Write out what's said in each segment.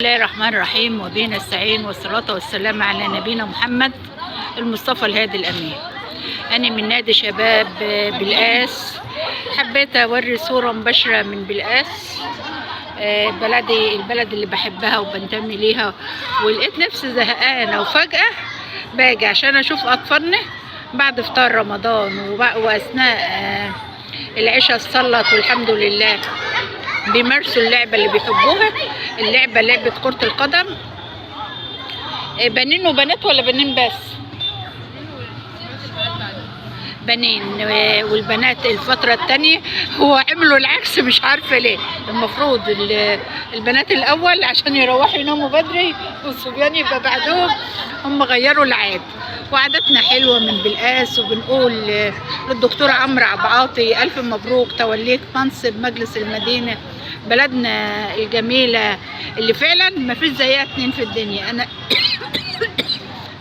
الله الرحمن الرحيم، وبه نستعين، والصلاة والسلام على نبينا محمد المصطفى الهادي الأمين. أنا من نادي شباب بلقاس، حبيت أوري صورة مباشرة من بلقاس، بلدي، البلد اللي بحبها وبنتمي ليها، ولقيت نفسي زهقانة وفجأة باجي عشان أشوف أطفالنا بعد إفطار رمضان وأثناء العشاء الصلاة، والحمد لله بيمارسوا اللعبة اللي بيحبوها. اللعبة لعبة كرة القدم، بنين وبنات ولا بنين بس؟ بنين، والبنات الفترة التانية هو عملوا العكس، مش عارفة ليه. المفروض البنات الأول عشان يروحوا يناموا بدري والصبيان يبقى بعدهم، هم غيروا العادة. وعادتنا حلوة من بلقاس، وبنقول للدكتور عمرو عبعاطي ألف مبروك، توليك منصب مجلس المدينة، بلدنا الجميلة اللي فعلا ما فيش زيها اتنين في الدنيا. أنا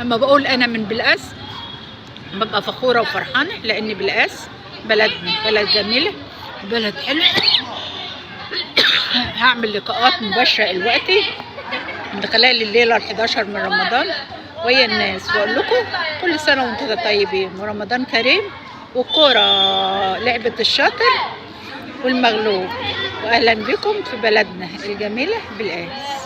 أما بقول أنا من بلقاس ببقى فخورة وفرحانة، لأن بلقاس بلدنا بلد جميلة، بلد حلو. هعمل لقاءات مباشرة دلوقتي من خلال الليلة ال11 من رمضان ويا الناس، وأقول لكم كل سنة وانتم طيبين ورمضان كريم. والكورة لعبة الشاطر والمغلوب، وأهلا بكم في بلدنا الجميلة بلقاس.